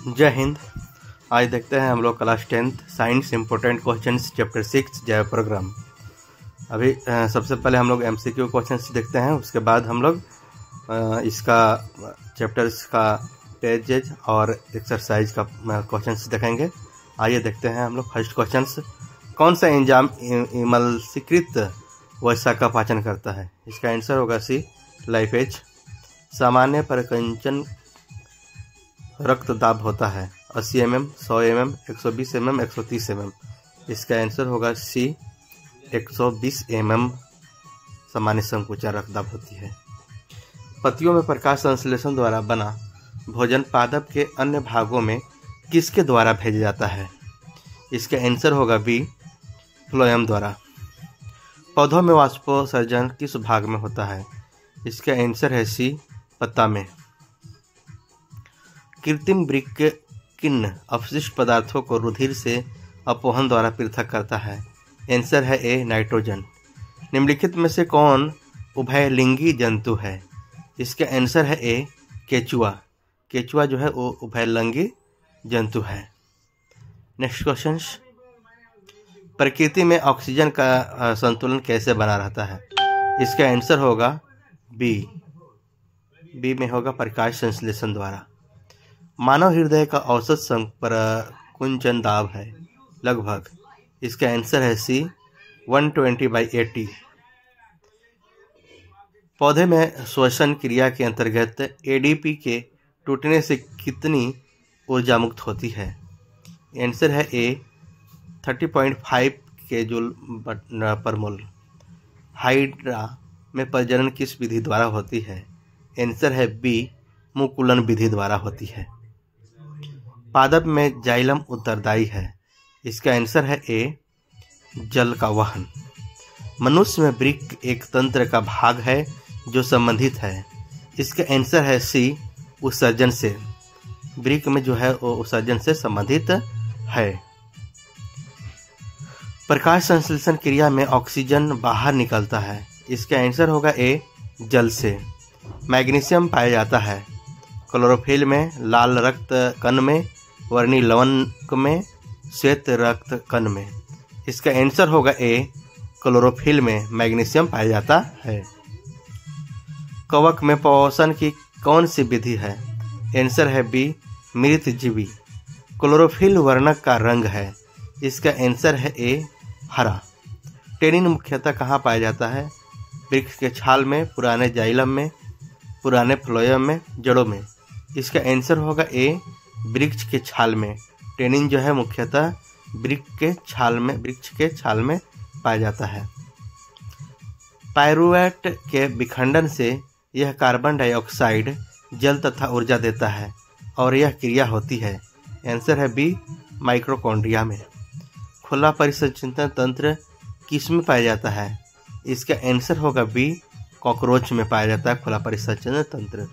जय हिंद। आज देखते हैं हम लोग class 10th science important questions chapter 6 जैव प्रोग्राम। अभी सबसे पहले हम लोग एमसीक्यू क्वेश्चंस देखते हैं, उसके बाद हम लोग इसका चैप्टर्स का पेजेज और एक्सरसाइज का क्वेश्चंस देखेंगे। आइए देखते हैं हम लोग फर्स्ट क्वेश्चंस। कौन सा एंजाइम इमल्सीकृत वसा का पाचन करता है? इसका आंसर होगा सी, लाइपेज। सामान्य परिकंचन रक्तदाब होता है 80 mm, 100 mm, 120 mm, 130 mm। इसका आंसर होगा सी, 120 mm सामान्य संकुचन रक्तदाब होती है। पत्तियों में प्रकाश संश्लेषण द्वारा बना भोजन पादप के अन्य भागों में किसके द्वारा भेजा जाता है? इसका आंसर होगा बी, फ्लोएम द्वारा। पौधों में वाष्पोत्सर्जन किस भाग में होता है? इसका आंसर है सी, पत्ता में। कृत्रिम वृक्क किन अपशिष्ट पदार्थों को रुधिर से अपवहन द्वारा पृथक करता है? आंसर है ए, नाइट्रोजन। निम्नलिखित में से कौन उभयलिंगी जंतु है? इसका आंसर है ए, केचुआ। केचुआ जो है वो उभयलिंगी जंतु है। नेक्स्ट क्वेश्चन, प्रकृति में ऑक्सीजन का संतुलन कैसे बना रहता है? इसका आंसर होगा बी। बी में होगा प्रकाश संश्लेषण द्वारा। मानव हृदय का औसत संकुंचन दाब है लगभग। इसका आंसर है सी, 120/80। पौधे में श्वसन क्रिया के अंतर्गत एडीपी के टूटने से कितनी ऊर्जा मुक्त होती है? आंसर है ए, 30.5 केजूल पर मोल। हाइड्रा में प्रजनन किस विधि द्वारा होती है? आंसर है बी, मुकुलन विधि द्वारा होती है। पादप में जाइलम उत्तरदायी है। इसका आंसर है ए, जल का वहन। मनुष्य में वृक्क एक तंत्र का भाग है जो संबंधित है। इसका आंसर है सी, उत्सर्जन से। वृक्क में जो है वो उत्सर्जन से संबंधित है। प्रकाश संश्लेषण क्रिया में ऑक्सीजन बाहर निकलता है। इसका आंसर होगा ए, जल से। मैग्नीशियम पाया जाता है क्लोरोफिल में, लाल रक्त कण में, वर्णी लवण में, श्वेत रक्त कण में। इसका आंसर होगा ए, क्लोरोफिल में मैग्नीशियम पाया जाता है। कवक में पोषण की कौन सी विधि है? आंसर है बी, मृतजीवी। क्लोरोफिल वर्णक का रंग है। इसका आंसर है ए, हरा। टेनिन मुख्यतः कहाँ पाया जाता है? वृक्ष के छाल में, पुराने जाइलम में, पुराने फ्लोएम में, जड़ों में। इसका आंसर होगा ए, वृक्ष के छाल में। टेनिन जो है मुख्यतः वृक्ष के छाल में पाया जाता है। पाइरुवेट के विखंडन से यह कार्बन डाइऑक्साइड जल तथा ऊर्जा देता है और यह क्रिया होती है। आंसर है बी, माइटोकॉन्ड्रिया में। खुला परिसंचरण तंत्र किस में पाया जाता है? इसका आंसर होगा बी, कॉकरोच में पाया जाता है खुला परिसंचरण तंत्र।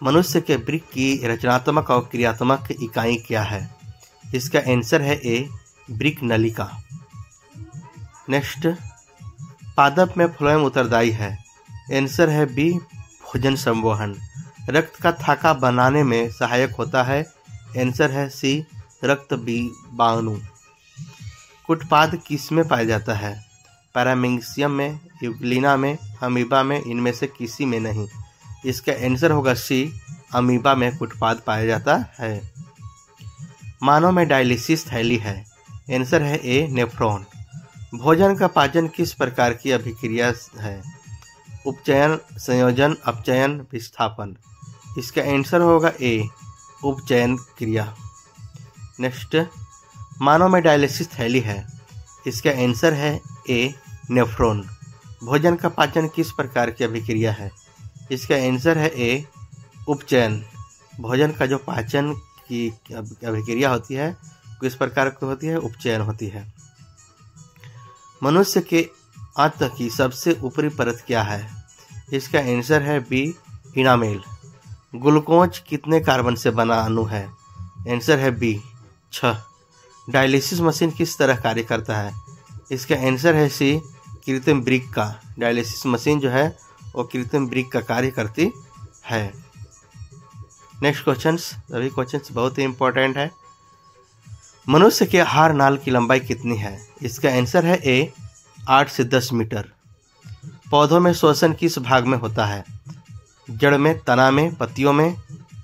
मनुष्य के वृक्क की रचनात्मक और क्रियात्मक इकाई क्या है? इसका आंसर है ए, वृक्क नलिका। नेक्स्ट, पादप में फ्लोएम उत्तरदायी है। आंसर है बी, भोजन संवहन। रक्त का थाका बनाने में सहायक होता है। आंसर है सी, रक्त बीजाणु। कुटपाद किस में पाया जाता है? पैरामीशियम में, यूग्लिना में, अमीबा में, इनमें से किसी में नहीं। इसका आंसर होगा सी, अमीबा में कुटपाद पाया जाता है। मानव में डायलिसिस थैली है। आंसर है ए, नेफ्रॉन। भोजन का पाचन किस प्रकार की अभिक्रिया है? उपचयन, संयोजन, अपचयन, विस्थापन। इसका आंसर होगा ए, उपचयन क्रिया। नेक्स्ट, मानव में डायलिसिस थैली है। इसका आंसर है ए, नेफ्रॉन। भोजन का पाचन किस प्रकार की अभिक्रिया है? इसका आंसर है ए, उपचयन। भोजन का जो पाचन की अभिक्रिया होती है किस प्रकार की होती है? उपचयन होती है। मनुष्य के अंत की सबसे ऊपरी परत क्या है? इसका आंसर है बी, इनामेल। ग्लूकोज कितने कार्बन से बना अणु है? आंसर है बी, 6। डायलिसिस मशीन किस तरह कार्य करता है? इसका आंसर है सी, कृत्रिम वृक्क का। डायलिसिस मशीन जो है वो कृत्रिम वृक्क का कार्य करती है। नेक्स्ट क्वेश्चन, सभी क्वेश्चंस बहुत ही इंपॉर्टेंट है। मनुष्य के आहार नाल की लंबाई कितनी है? इसका आंसर है ए 8 से 10 मीटर। पौधों में श्वसन किस भाग में होता है? जड़ में, तना में, पत्तियों में,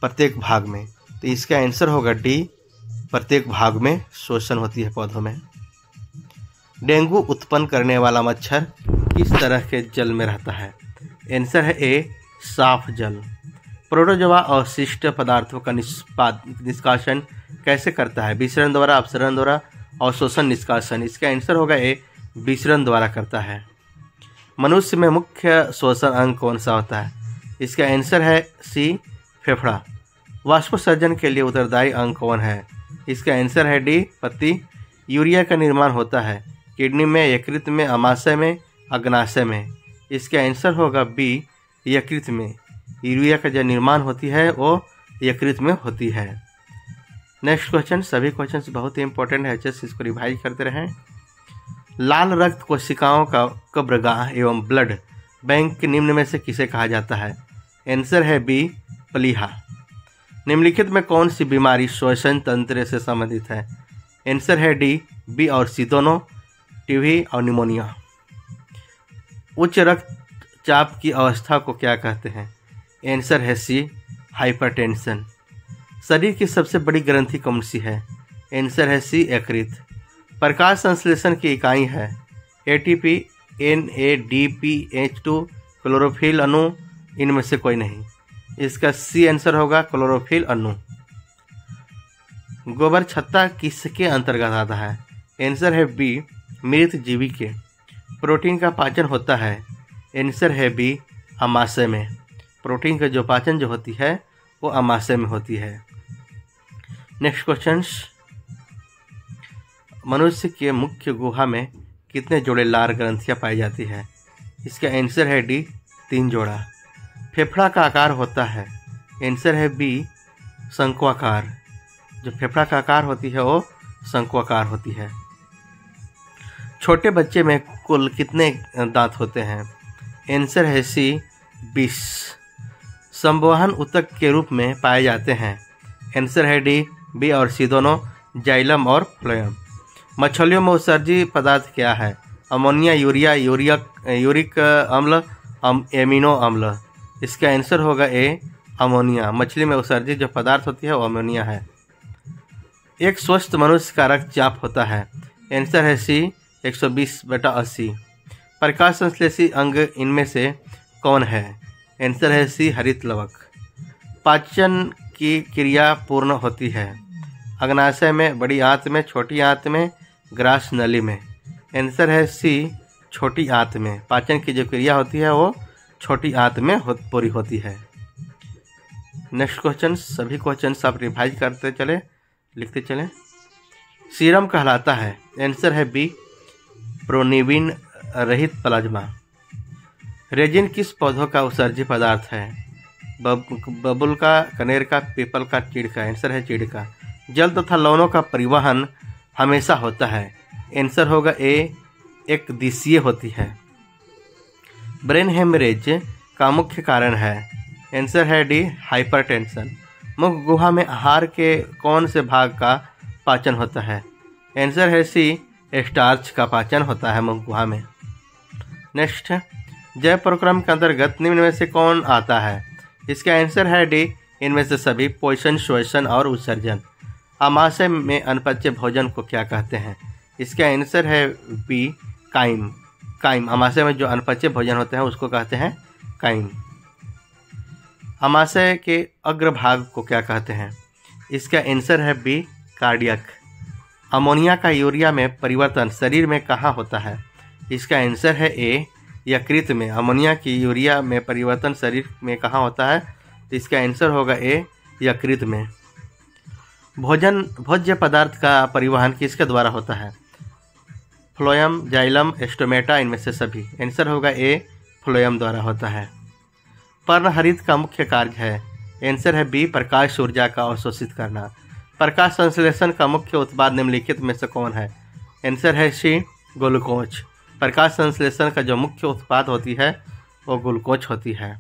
प्रत्येक भाग में। तो इसका आंसर होगा डी, प्रत्येक भाग में श्वसन होती है पौधों में। डेंगू उत्पन्न करने वाला मच्छर किस तरह के जल में रहता है? आंसर है ए साफ जल। प्रोटोजोआ अवशिष्ट पदार्थों का निष्कासन कैसे करता है? विसरण द्वारा, अपसरण द्वारा, अवशोषण, निष्कासन। इसका आंसर होगा ए विसरण द्वारा करता है। मनुष्य में मुख्य श्वसन अंग कौन सा होता है? इसका आंसर है सी फेफड़ा। वाष्पोत्सर्जन के लिए उत्तरदायी अंग कौन है? इसका आंसर है डी पत्ती। यूरिया का निर्माण होता है किडनी में, यकृत में, अमाशय में, अग्नाशय में। इसका आंसर होगा बी यकृत में। यूरिया का जो निर्माण होती है वो यकृत में होती है। नेक्स्ट क्वेश्चन, सभी क्वेश्चंस बहुत ही इंपॉर्टेंट है, जस्ट इसको रिवाइज करते रहें। लाल रक्त कोशिकाओं का कब्रगाह एवं ब्लड बैंक निम्न में से किसे कहा जाता है? आंसर है बी प्लीहा। निम्नलिखित में कौन सी बीमारी श्वसन तंत्र से संबंधित है? आंसर है डी बी और सी दोनों, टीबी और निमोनिया। उच्च रक्तचाप की अवस्था को क्या कहते हैं? आंसर है सी हाइपरटेंशन। शरीर की सबसे बड़ी ग्रंथि कौन सी है? आंसर है सी यकृत। प्रकाश संश्लेषण की इकाई है एटीपी, NADPH2, क्लोरोफिल अणु, इनमें से कोई नहीं। इसका सी आंसर होगा क्लोरोफिल अणु। गोबर छत्ता किसके अंतर्गत आता है? आंसर है बी मृत जीवी के। प्रोटीन का पाचन होता है? आंसर है बी अमाशय में। प्रोटीन का जो पाचन जो होती है वो अमाशय में होती है। नेक्स्ट क्वेश्चन, मनुष्य के मुख्य गुहा में कितने जोड़े लार ग्रंथियां पाई जाती है? इसका आंसर है डी 3 जोड़ा। फेफड़ा का आकार होता है? आंसर है बी शंक्वाकार। जो फेफड़ा का आकार होती है वो शंक्वाकार होती है। छोटे बच्चे में कुल कितने दांत होते हैं? आंसर है सी 20। संवहन ऊतक के रूप में पाए जाते हैं? आंसर है डी बी और सी दोनों, जाइलम और फ्लोएम। मछलियों में उत्सर्जी पदार्थ क्या है? अमोनिया, यूरिया, यूरिक अम्ल, एमिनो अम्ल। इसका आंसर होगा ए अमोनिया। मछली में उत्सर्जित जो पदार्थ होती है वो अमोनिया है। एक स्वस्थ मनुष्य का रक्तचाप होता है? आंसर है सी 120/80। प्रकाश संश्लेषी अंग इनमें से कौन है? आंसर है सी हरित लवक। पाचन की क्रिया पूर्ण होती है? अग्नाशय में, बड़ी आंत में, छोटी आंत में, ग्रास नली में। आंसर है सी छोटी आंत में। पाचन की जो क्रिया होती है वो छोटी आंत में पूरी होती है। नेक्स्ट क्वेश्चन, सभी क्वेश्चन आप रिवाइज करते चले, लिखते चले। सीरम कहलाता है? आंसर है बी प्रोनिविन रहित प्लाज्मा। रेजिन किस पौधों का उत्सर्जी पदार्थ है? बबुल का, कनेर का, पीपल का, चीड़ का। आंसर है चीड़ का। जल तथा लवणों का परिवहन हमेशा होता है? आंसर होगा ए एक दिशीय होती है। ब्रेन हेमरेज का मुख्य कारण है? आंसर है डी हाइपरटेंशन। मुख गुहा में आहार के कौन से भाग का पाचन होता है? आंसर है सी स्टार्च का पाचन होता है मुख गुहा में। नेक्स्ट, जैव प्रक्रम के अंतर्गत निम्न में से कौन आता है? इसका आंसर है डी इनमें से सभी, पोषण, श्वसन और उत्सर्जन। अमाशय में अनपच्य भोजन को क्या कहते हैं? इसका आंसर है बी काइम। काइम, अमाशय में जो अनपच्य भोजन होते हैं उसको कहते हैं काइम। अमाशय के अग्रभाग को क्या कहते हैं? इसका आंसर है बी कार्डियक। अमोनिया का यूरिया में परिवर्तन शरीर में कहाँ होता है? इसका आंसर है ए यकृत में। अमोनिया की यूरिया में परिवर्तन शरीर में कहाँ होता है? तो इसका आंसर होगा ए यकृत में। भोज्य पदार्थ का परिवहन किसके द्वारा होता है? फ्लोएम, जाइलम, स्टोमेटा, इनमें से सभी। आंसर होगा ए फ्लोएम द्वारा होता है। पर्णहरित का मुख्य कार्य है? आंसर है बी प्रकाश ऊर्जा का अवशोषित करना। प्रकाश संश्लेषण का मुख्य उत्पाद निम्नलिखित में से कौन है? आंसर है सी ग्लूकोज। प्रकाश संश्लेषण का जो मुख्य उत्पाद होती है वो ग्लूकोज होती है।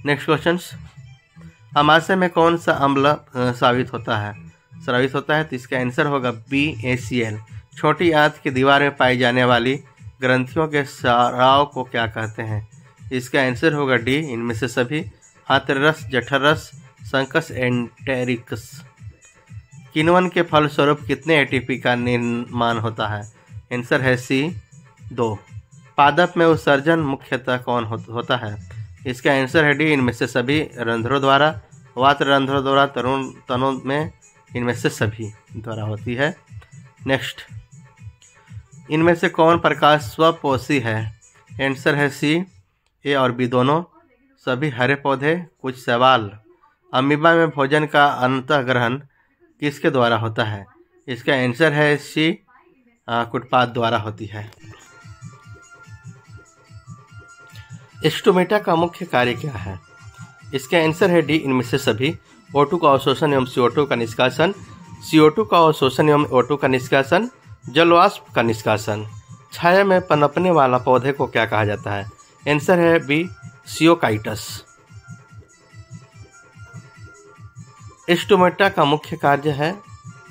नेक्स्ट क्वेश्चन, अमाशय में कौन सा अम्ल स्रावित होता है? तो इसका आंसर होगा BaCl। छोटी आंत की दीवार में पाई जाने वाली ग्रंथियों के स्राव को क्या कहते हैं? इसका आंसर होगा डी, इनमें से सभी। आंत्ररस, जठररस, संकस, एंटेरिकस। किण्वन के फलस्वरूप कितने एटीपी का निर्माण होता है? आंसर है सी, 2। पादप में उत्सर्जन मुख्यतः कौन होता है? इसका आंसर है डी, इनमें से सभी। रंध्रों द्वारा, वात रंध्रों द्वारा, तनों में, इनमें से सभी द्वारा होती है। नेक्स्ट, इनमें से कौन प्रकाश स्वपोषी है? आंसर है सी, ए और बी दोनों। सभी हरे पौधे। कुछ सवाल, अमीबा में भोजन का अंतःग्रहण किसके द्वारा होता है? इसका आंसर है सी, कुटपाद द्वारा होती है। स्टोमेटा का मुख्य कार्य क्या है? इसका आंसर है डी, इनमें से सभी। O2 का अवशोषण एवं CO2 का निष्कासन, CO2 का अवशोषण एवं O2 का निष्कासन, जलवाष्प का निष्कासन। छाया में पनपने वाला पौधे को क्या कहा जाता है? आंसर है बी, सियोकाइटस। स्टोमेटा का मुख्य कार्य है,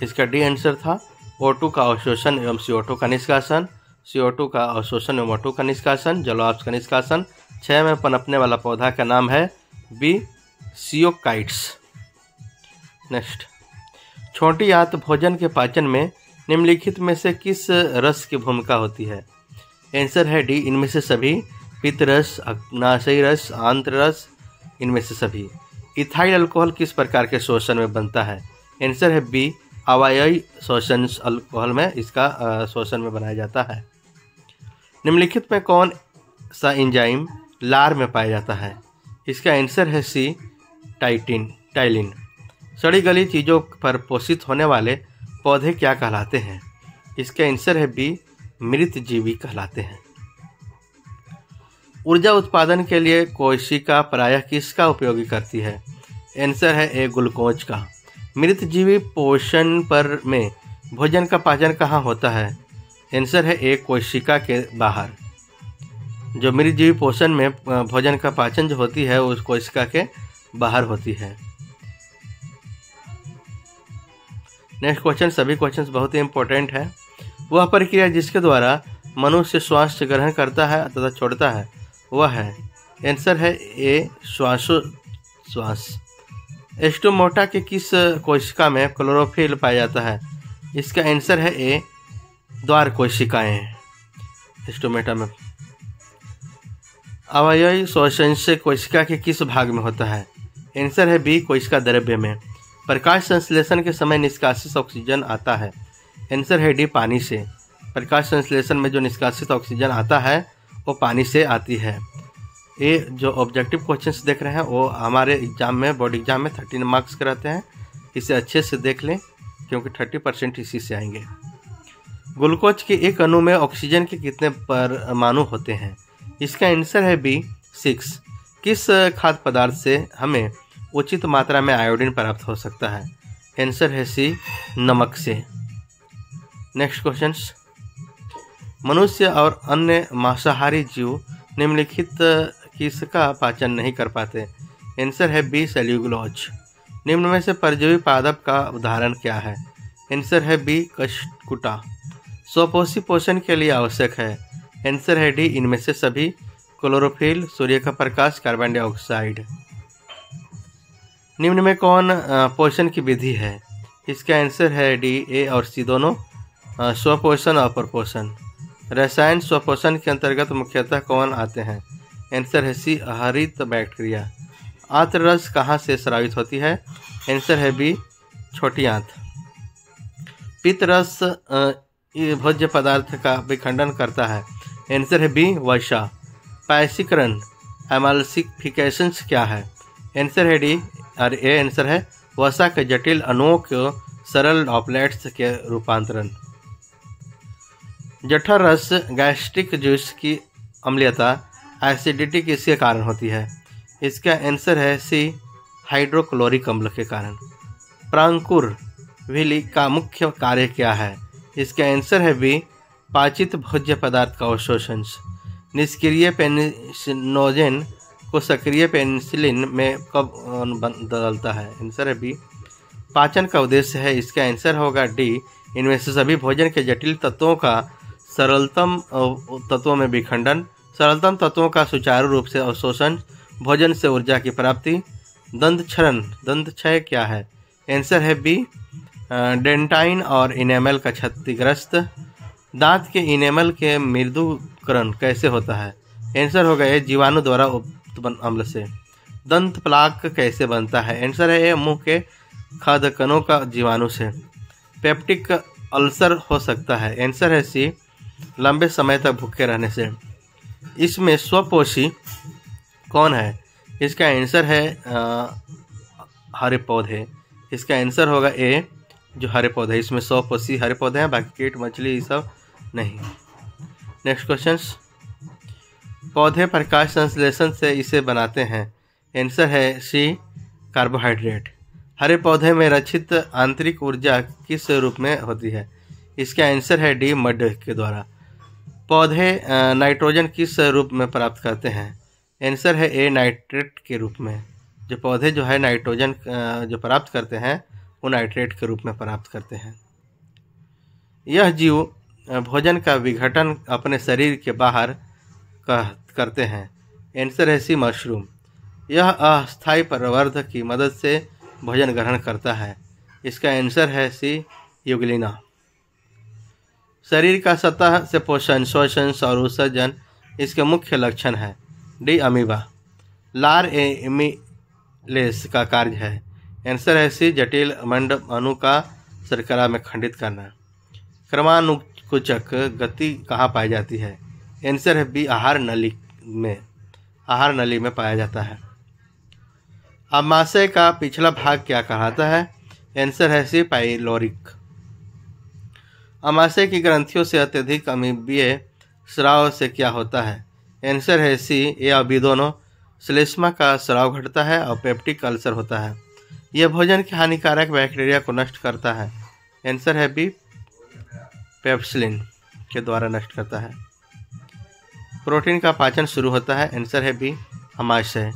इसका डी आंसर था। O2 का अवशोषण एवं CO2 का निष्कासन, CO2 का अवशोषण एवं O2 का निष्कासन, जलवाष्प का निष्कासन। छाया में पनपने वाला पौधा का नाम है बी, सियोकाइट्स। नेक्स्ट, छोटी आंत भोजन के पाचन में निम्नलिखित में से किस रस की भूमिका होती है? आंसर है डी, इनमें से सभी। पित्तरस, अग्नाशयी रस, आंत्र रस, इनमें से सभी। इथाइल अल्कोहल किस प्रकार के शोषण में बनता है? आंसर है बी, अवायवीय शोषण अल्कोहल में इसका शोषण में बनाया जाता है। निम्नलिखित में कौन सा एंजाइम लार में पाया जाता है? इसका आंसर है सी, टाइलिन। सड़ी गली चीज़ों पर पोषित होने वाले पौधे क्या कहलाते हैं? इसका आंसर है बी, मृत जीवी कहलाते हैं। ऊर्जा उत्पादन के लिए कोशिका प्रायः किसका उपयोगी करती है? आंसर है ए, ग्लूकोज का। मृत जीवी पोषण पर में भोजन का पाचन कहाँ होता है? आंसर है ए, कोशिका के बाहर। जो मृत जीवी पोषण में भोजन का पाचन जो होती है उस कोशिका के बाहर होती है। नेक्स्ट क्वेश्चन, सभी क्वेश्चंस बहुत ही इंपॉर्टेंट है। वह प्रक्रिया जिसके द्वारा मनुष्य श्वास ग्रहण करता है तथा छोड़ता है वह है? आंसर है ए, श्वास। स्टोमेटा के किस कोशिका में क्लोरोफिल पाया जाता है? इसका आंसर है ए, द्वार कोशिकाएं। स्टोमेटा में अवयवी शोषण से कोशिका के किस भाग में होता है? आंसर है बी, कोशिका द्रव्य में। प्रकाश संश्लेषण के समय निष्कासित ऑक्सीजन आता है? आंसर है डी, पानी से। प्रकाश संश्लेषण में जो निष्कासित ऑक्सीजन आता है वो पानी से आती है। ये जो ऑब्जेक्टिव क्वेश्चंस देख रहे हैं वो हमारे एग्जाम में, बोर्ड एग्जाम में 13 मार्क्स के रहते हैं। इसे अच्छे से देख लें क्योंकि 30% इसी से आएंगे। ग्लूकोज के एक अणु में ऑक्सीजन के कितने परमाणु होते हैं? इसका आंसर है बी, 6। किस खाद्य पदार्थ से हमें उचित मात्रा में आयोडीन प्राप्त हो सकता है? आंसर है सी, नमक से। नेक्स्ट क्वेश्चंस, मनुष्य और अन्य मांसाहारी जीव निम्नलिखित किसका पाचन नहीं कर पाते? आंसर है बी, सेल्यूलोज। निम्न में से परजीवी पादप का उदाहरण क्या है? आंसर है बी, कशकुटा। स्वपोषी पोषण के लिए आवश्यक है? आंसर है डी, इनमें से सभी। क्लोरोफिल, सूर्य का प्रकाश, कार्बन डाइऑक्साइड। निम्न में कौन पोषण की विधि है? इसका आंसर है डी, ए और सी दोनों। स्वपोषण और प्रपोषण। रसायन स्वपोषण के अंतर्गत मुख्यतः कौन आते हैं? आंसर है सी, हरित बैक्टीरिया। आंत्र रस कहाँ से स्रावित होती है? आंसर है बी, छोटी आंत। पित्त रस भोज्य पदार्थ का विखंडन करता है? आंसर है बी, वसा। पायसीकरण, एमल्सिफिकेशन क्या है? आंसर है डी और ए आंसर है वसा के जटिल अणुओं को सरल ड्रॉपलेट्स के रूपांतरण। जठर रस गैस्ट्रिक जूस की अम्लीयता, एसिडिटी किसके कारण होती है? इसका आंसर है सी, हाइड्रोक्लोरिक अम्ल के कारण। प्रांकुर विली का मुख्य कार्य क्या है? इसका आंसर है बी, पाचित भोज्य पदार्थ का अवशोषण। निष्क्रिय पेनिसिनोजेन को सक्रिय पेनिसिलिन में कब बदलता है? आंसर है बी, पाचन का उद्देश्य है। इसका आंसर होगा डी, इनमें से सभी भोजन के जटिल तत्वों का सरलतम तत्वों में विखंडन, सरलतम तत्वों का सुचारू रूप से अवशोषण, भोजन से ऊर्जा की प्राप्ति। दंत क्षय क्या है? आंसर है बी, डेंटाइन और इनेमल का क्षतिग्रस्त। दांत के इनेमल के मृदुकरण कैसे होता है? आंसर होगा ए, जीवाणु द्वारा उत्पन्न अम्ल से। दंत प्लाक कैसे बनता है? आंसर है ए, मुंह के खाद्य का जीवाणु से। पेप्टिक अल्सर हो सकता है? आंसर है सी, लंबे समय तक भूखे रहने से। इसमें स्वपोषी कौन है? इसका आंसर है हरे पौधे। इसका आंसर होगा ए, जो हरे पौधे। इसमें स्वपोषी हरे पौधे हैं, बाकी कीट मछली ये सब नहीं। नेक्स्ट क्वेश्चन, पौधे प्रकाश संश्लेषण से इसे बनाते हैं। आंसर है सी, कार्बोहाइड्रेट। हरे पौधे में रचित आंतरिक ऊर्जा किस रूप में होती है? इसका आंसर है डी, मड के द्वारा। पौधे नाइट्रोजन किस रूप में प्राप्त करते हैं? आंसर है ए, नाइट्रेट के रूप में। जो पौधे जो है नाइट्रोजन जो प्राप्त करते हैं वो नाइट्रेट के रूप में प्राप्त करते हैं। यह जीव भोजन का विघटन अपने शरीर के बाहर करते हैं। आंसर है सी, मशरूम। यह अस्थायी प्रवर्धक की मदद से भोजन ग्रहण करता है। इसका आंसर है सी, यूग्लिना। शरीर का सतह से पोषण, श्वसन और उत्सर्जन इसके मुख्य लक्षण है। D, amoeba. लार एमिलेस का कार्य है। आंसर है सी, जटिल मंड अणु का शर्करा में खंडित करना। क्रमानुकुचक गति कहाँ पाई जाती है? आंसर है बी, आहार नली में पाया जाता है। आमाशय का पिछला भाग क्या कहलाता है? आंसर है सी, पाइलोरिक। आमाशय की ग्रंथियों से अत्यधिक अमीबीय स्राव से क्या होता है? आंसर है सी, ये अभी दोनों। श्लेष्मा का स्राव घटता है और पेप्टिक अल्सर होता है। यह भोजन के हानिकारक बैक्टीरिया को नष्ट करता है। आंसर है बी, पेप्सिलिन के द्वारा नष्ट करता है। प्रोटीन का पाचन शुरू होता है। आंसर है बी, आमाशय।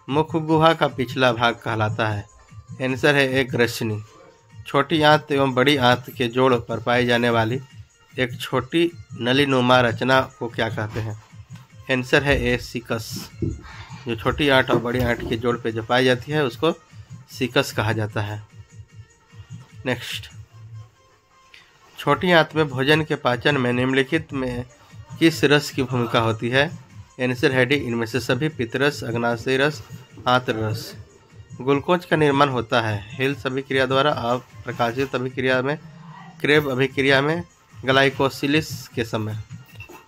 मुख गुहा का पिछला भाग कहलाता है। आंसर है ए, ग्रसनी। छोटी आंत एवं बड़ी आंत के जोड़ पर पाई जाने वाली एक छोटी नलीनुमा रचना को क्या कहते हैं? आंसर है ए, सिकस। जो छोटी आंत और बड़ी आंत के जोड़ पे जो पाई जाती है उसको सिकस कहा जाता है। नेक्स्ट, छोटी आंत में भोजन के पाचन में निम्नलिखित में किस रस की भूमिका होती है? आंसर है डी, इनमें से सभी। पित्तरस, अग्नाशयी रस, आंत्र रस। ग्लूकोज का निर्माण होता है हिल्स अभिक्रिया द्वारा, अप्रकाशित अभिक्रिया में, क्रेब अभिक्रिया में, ग्लाइकोसिलिस के समय।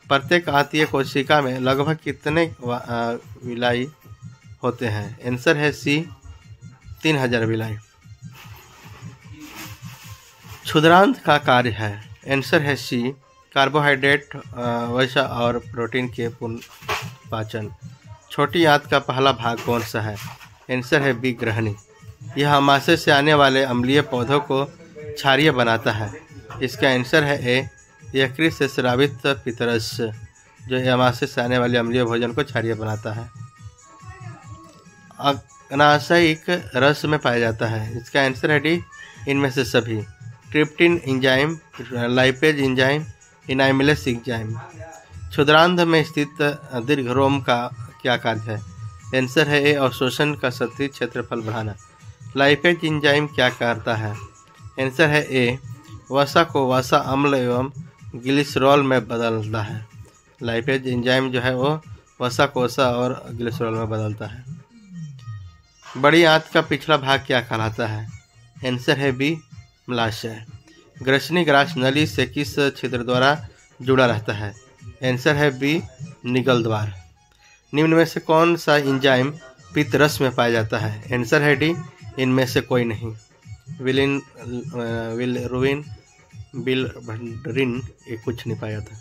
प्रत्येक आंतीय कोशिका में लगभग कितने विलाई होते हैं? आंसर है सी, 3000 विलाई। क्षुद्रांत का कार्य है। आंसर है सी, कार्बोहाइड्रेट, वसा और प्रोटीन के पाचन। छोटी आंत का पहला भाग कौन सा है? आंसर है बी, ग्रहणी। यह आमाशय से आने वाले अम्लीय पौधों को क्षारीय बनाता है। इसका आंसर है ए, यकृत से स्रावित पित्तरस, जो आमाशय से आने वाले अम्लीय भोजन को क्षारीय बनाता है। अग्नाशयिक रस में पाया जाता है। इसका आंसर है डी, इनमें से सभी। ट्रिप्टिन एंजाइम, लाइपेज एंजाइम, इनाइमिलेस एंजाइम। क्षुद्रांध में स्थित दीर्घ रोम का क्या कार्य है? आंसर है ए, अवशोषण का सतही क्षेत्रफल बढ़ाना। लाइपेज एंजाइम क्या करता है? आंसर है ए, वसा को वसा अम्ल एवं ग्लिसरॉल में बदलता है। लाइपेज एंजाइम जो है वो वसा को वसा और ग्लिसरॉल में बदलता है। बड़ी आंत का पिछला भाग क्या कहलाता है? आंसर है बी, मलाशय। ग्रसनी ग्रास नली से किस छिद्र द्वारा जुड़ा रहता है? आंसर है बी, निगल द्वार। निम्न में से कौन सा एंजाइम पित्तरस में पाया जाता है? आंसर है डी, इनमें से कोई नहीं। विलरुबिन, बिलवर्डिन, ये कुछ नहीं पाया था।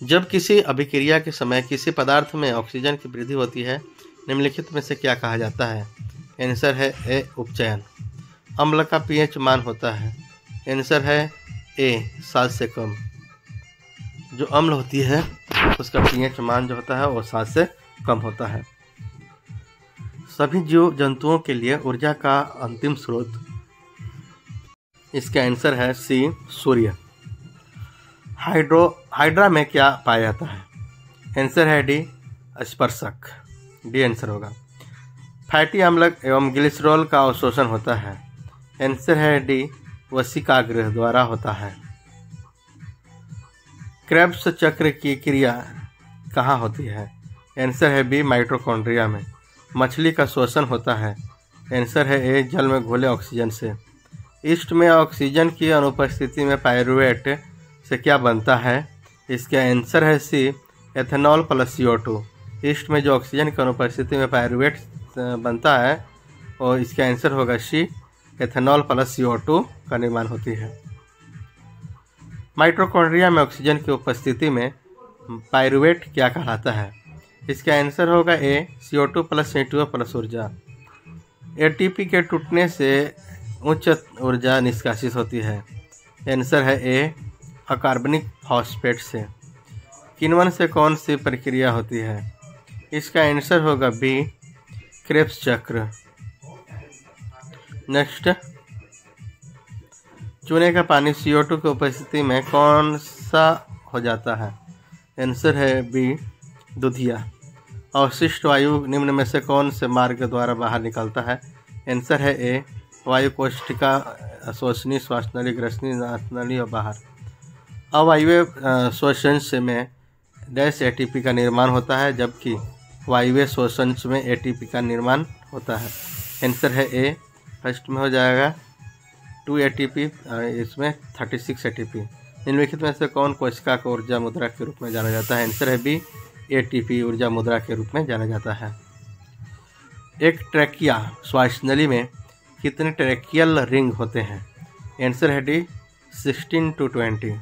जब किसी अभिक्रिया के समय किसी पदार्थ में ऑक्सीजन की वृद्धि होती है, निम्नलिखित में से क्या कहा जाता है? आंसर है ए, उपचयन। अम्ल का पीएच मान होता है। आंसर है ए, 7 से कम। जो अम्ल होती है उसका पीएच मान जो होता है वो 7 से कम होता है। सभी जीव जंतुओं के लिए ऊर्जा का अंतिम स्रोत, इसका आंसर है सी, सूर्य। हाइड्रा में क्या पाया जाता है? आंसर है डी, स्पर्शक। डी आंसर होगा। फैटी अम्ल एवं ग्लिसरॉल का अवशोषण होता है। आंसर है डी, वशिकाग्र द्वारा होता है। क्रेब्स चक्र की क्रिया कहाँ होती है? आंसर है बी, माइटोकॉन्ड्रिया में। मछली का श्वसन होता है। आंसर है ए, जल में घुले ऑक्सीजन से। ईस्ट में ऑक्सीजन की अनुपस्थिति में पायरुवेट से क्या बनता है? इसका आंसर है सी, एथेनॉल प्लस CO2। ईस्ट में जो ऑक्सीजन की अनुपस्थिति में पायरुवेट बनता है और इसका आंसर होगा सी, एथेनॉल प्लस CO2 का निर्माण होती है। माइटोकॉन्ड्रिया में ऑक्सीजन की उपस्थिति में पायरुवेट क्या कहलाता है? इसका आंसर होगा ए, CO2 प्लस H2O प्लस ऊर्जा। ATP के टूटने से उच्च ऊर्जा निष्कासित होती है। आंसर है ए, अकार्बनिक फॉस्फेट से। किण्वन से कौन सी प्रक्रिया होती है? इसका आंसर होगा बी, क्रेब्स चक्र। नेक्स्ट, चूने का पानी CO2 की उपस्थिति में कौन सा हो जाता है? आंसर है बी, दूधिया। अवशिष्ट वायु निम्न में से कौन से मार्ग द्वारा बाहर निकलता है? आंसर है ए, वायु कोशिका, श्वसनी, श्वासनली, ग्रसनी, नासनली और बाहर। अवायवीय श्वसन में डैश ATP का निर्माण होता है, जबकि वायवीय श्वसन में ATP का निर्माण होता है। आंसर है ए, फर्स्ट में हो जाएगा 2 ATP, इसमें 36 ATP। निम्नलिखित में से कौन कोशिका को ऊर्जा मुद्रा के रूप में जाना जाता है? आंसर है बी, ATP ऊर्जा मुद्रा के रूप में जाना जाता है। एक ट्रैकिया श्वासनली में कितने ट्रैकियल रिंग होते हैं? आंसर है डी, 16 to 20।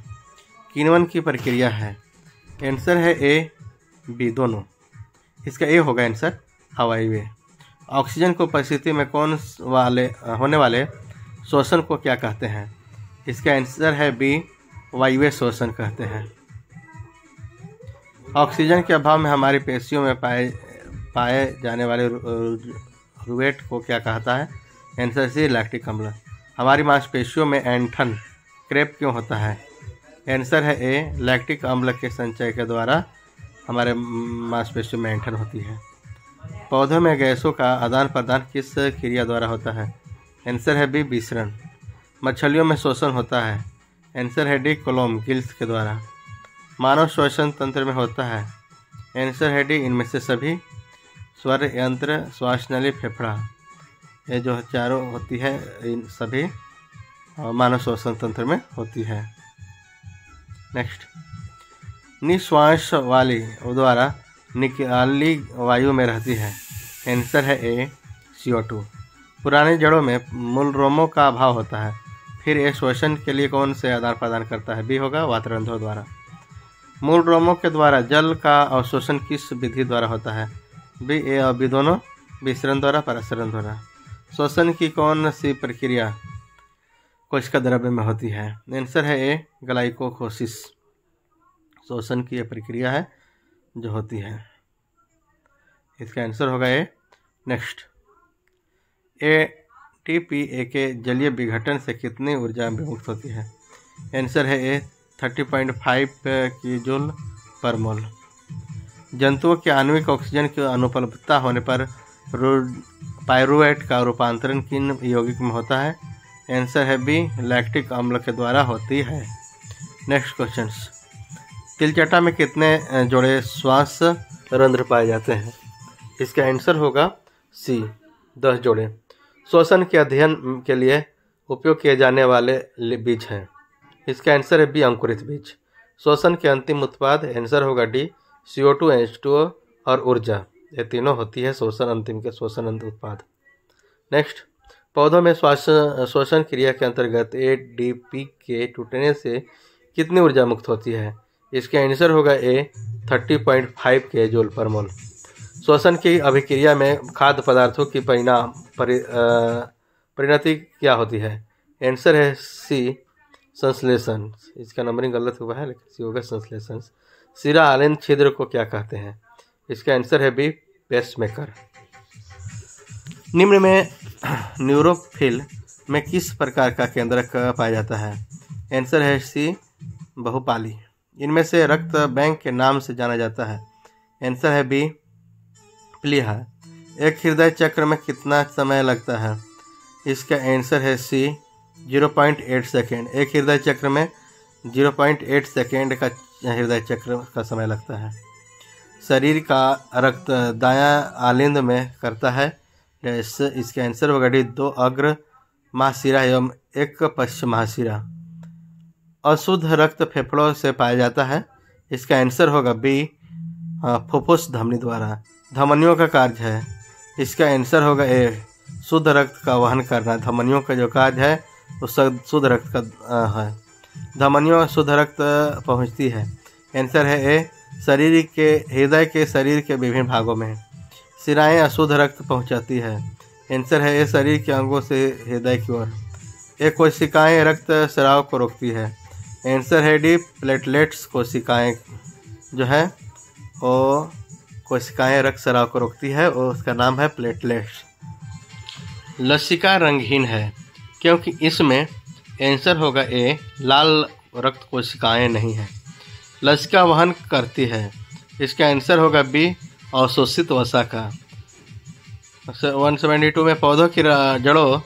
किण्वन की प्रक्रिया है? आंसर है ए, बी, दोनों। इसका ए होगा आंसर, अवायवीय। ऑक्सीजन को उपस्थिति में होने वाले श्वसन को क्या कहते हैं? इसका आंसर है बी, वायवीय श्वसन कहते हैं। ऑक्सीजन के अभाव में हमारी पेशियों में पाए जाने वाले रुवेट को क्या कहता है? आंसर सी, लैक्टिक अम्ल। हमारी मांसपेशियों में ऐंठन, क्रेप क्यों होता है? आंसर है ए, लैक्टिक अम्ल के संचय के द्वारा हमारे मांसपेशियों में ऐंठन होती है। पौधों में गैसों का आदान प्रदान किस क्रिया द्वारा होता है? आंसर है बी, विसरण। मछलियों में श्वसन होता है? आंसर है डी, कोलोम, गिल्स के द्वारा। मानव श्वसन तंत्र में होता है? आंसर है डी, इनमें से सभी। स्वर यंत्र, श्वासनली, फेफड़ा, ये जो चारों होती है इन सभी मानव श्वसन तंत्र में होती है। नेक्स्ट, निश्वास वाली द्वारा निकाली वायु में रहती है? आंसर है ए, CO2। पुरानी जड़ों में मूलरोमों का अभाव होता है, फिर ये श्वसन के लिए कौन से आदान प्रदान करता है? बी होगा, वातरंध्रों द्वारा। मूलरोमों के द्वारा जल का अवशोषण किस विधि द्वारा होता है? बी, ए और बी दोनों, विसरण द्वारा, परासरण द्वारा। श्वसन की कौन सी प्रक्रिया कोशिका द्रव्य में होती है? आंसर है ए, ग्लाइकोलिसिस। श्वसन की यह प्रक्रिया है जो होती है, इसका आंसर होगा ए। नेक्स्ट, ATP के जलीय विघटन से कितनी ऊर्जा विमुक्त होती है? आंसर है ए, 30.5 किजूल पर मोल। जंतुओं के आणविक ऑक्सीजन की अनुपलब्धता होने पर पायरुवेट का रूपांतरण किन यौगिक में होता है? आंसर है बी, लैक्टिक अम्ल के द्वारा होती है। नेक्स्ट क्वेश्चंस, तिलचट्टा में कितने जोड़े श्वास रंध्र पाए जाते हैं? इसका आंसर होगा सी, 10 जोड़े। श्वसन के अध्ययन के लिए उपयोग किए जाने वाले बीज हैं? इसका आंसर है बी, अंकुरित बीज। श्वसन के अंतिम उत्पाद? आंसर होगा डी, CO2, H2O और ऊर्जा, ये तीनों होती है श्वसन अंतिम के श्वसन उत्पाद। नेक्स्ट, पौधों में श्वसन क्रिया के अंतर्गत ADP के टूटने से कितनी ऊर्जा मुक्त होती है? इसका आंसर होगा ए, 30.5 किजूल पर मोल। श्वसन की अभिक्रिया में खाद्य पदार्थों की परिणति क्या होती है? आंसर है सी, संश्लेषण। इसका नंबरिंग गलत हुआ है, लेकिन सी होगा संश्लेषण। शिरा आलिन छिद्र को क्या कहते हैं? इसका आंसर है बी, पेसमेकर। निम्न में न्यूरोफिल में किस प्रकार का केंद्रक पाया जाता है? आंसर है सी, बहुपाली। इनमें से रक्त बैंक के नाम से जाना जाता है? आंसर है बी, प्लीहा। एक हृदय चक्र में कितना समय लगता है? इसका आंसर है सी, 0.8 सेकेंड। एक हृदय चक्र में 0.8 सेकेंड का हृदय चक्र का समय लगता है। शरीर का रक्त दायां आलिंद में करता है? इसका आंसर होगा डी, 2 अग्र महाशिरा एवं 1 पश्चिम महाशिरा। अशुद्ध रक्त फेफड़ों से पाया जाता है? इसका आंसर होगा बी, फुफ्फुस धमनी द्वारा। धमनियों का कार्य है? इसका आंसर होगा ए, शुद्ध रक्त का वहन करना। धमनियों का जो कार्य है वो शुद्ध रक्त का है। धमनियों शुद्ध रक्त पहुंचती है? आंसर है ए, हृदय के शरीर के विभिन्न भागों में। शिराएं अशुद्ध रक्त पहुंचाती है? आंसर है ए, शरीर के अंगों से हृदय की ओर। एक कोशिकाएं रक्त स्राव को रोकती है? आंसर है डी, प्लेटलेट्स कोशिकाएं जो है वो कोशिकाएं रक्त स्राव को रोकती है और उसका नाम है प्लेटलेट्स। लसिका रंगहीन है क्योंकि इसमें आंसर होगा ए, लाल रक्त कोशिकाएं नहीं है। लसिका वहन करती है? इसका आंसर होगा बी, अवशोषित वसा का। 172 में पौधों की जड़ों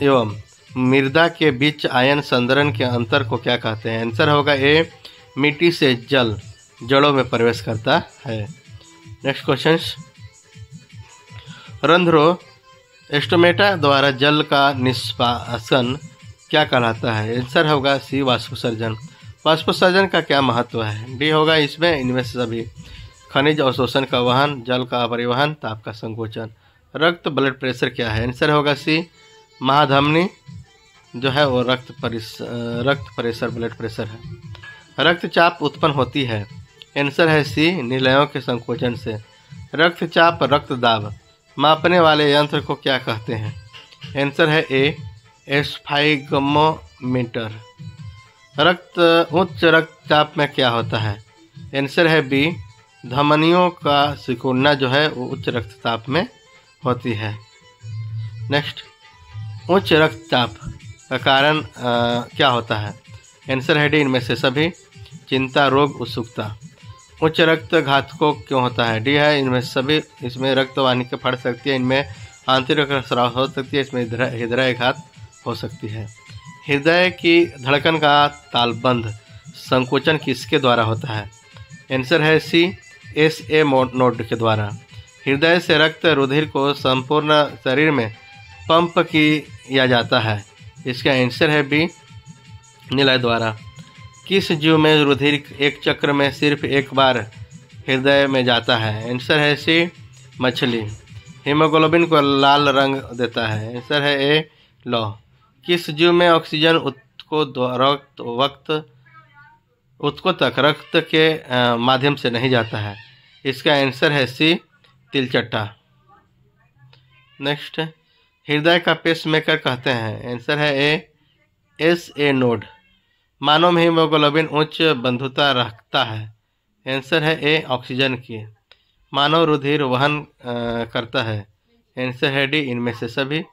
एवं मृदा के बीच आयन संदरण के अंतर को क्या कहते हैं? आंसर होगा ए, मिट्टी से जल जड़ों में प्रवेश करता है। नेक्स्ट क्वेश्चन, रंध्रों स्टोमेटा द्वारा जल का निष्कासन क्या कहलाता है? आंसर होगा सी, वाष्पोत्सर्जन। वाष्पोत्सर्जन का क्या महत्व है? डी होगा इसमें इनमें से सभी। खनिज अवशोषण का वहन, जल का परिवहन, ताप का संकोचन। रक्त ब्लड प्रेशर क्या है? आंसर होगा सी, महाधमनी जो है वो रक्त प्रेशर ब्लड प्रेशर है। रक्तचाप उत्पन्न होती है? आंसर है सी, निलयों के संकोचन से। रक्तचाप रक्त दाब मापने वाले यंत्र को क्या कहते हैं? आंसर है ए, एस्फाइगमोमीटर। उच्च रक्तचाप में क्या होता है? आंसर है बी, धमनियों का सिकुड़ना जो है वो उच्च रक्तचाप में होती है। नेक्स्ट, उच्च रक्तचाप का कारण क्या होता है? आंसर है डी, इनमें से सभी। चिंता, रोग, उत्सुकता। उच्च रक्त घातकों क्यों होता है? डी है इनमें सभी। इसमें रक्तवाहिनी फट सकती है, इनमें आंतरिक रक्तस्राव हो सकती है, इसमें हृदय घात हो सकती है। हृदय की धड़कन का तालबंद संकोचन किसके द्वारा होता है? आंसर है सी, SA नोड के द्वारा। हृदय से रक्त रुधिर को संपूर्ण शरीर में पंप किया जाता है? इसका आंसर है बी, निलय द्वारा। किस जीव में रुधिर एक चक्र में सिर्फ एक बार हृदय में जाता है? आंसर है सी, मछली। हीमोग्लोबिन को लाल रंग देता है? आंसर है ए, लौह। किस जीव में ऑक्सीजन उत्को तक रक्त के माध्यम से नहीं जाता है? इसका आंसर है सी, तिलचट्टा। नेक्स्ट, हृदय का पेसमेकर कहते हैं? आंसर है ए, SA नोड। मानव में हीमोग्लोबिन उच्च बंधुता रखता है? आंसर है ए, ऑक्सीजन की। मानव रुधिर वहन करता है? आंसर है डी, इनमें से सभी।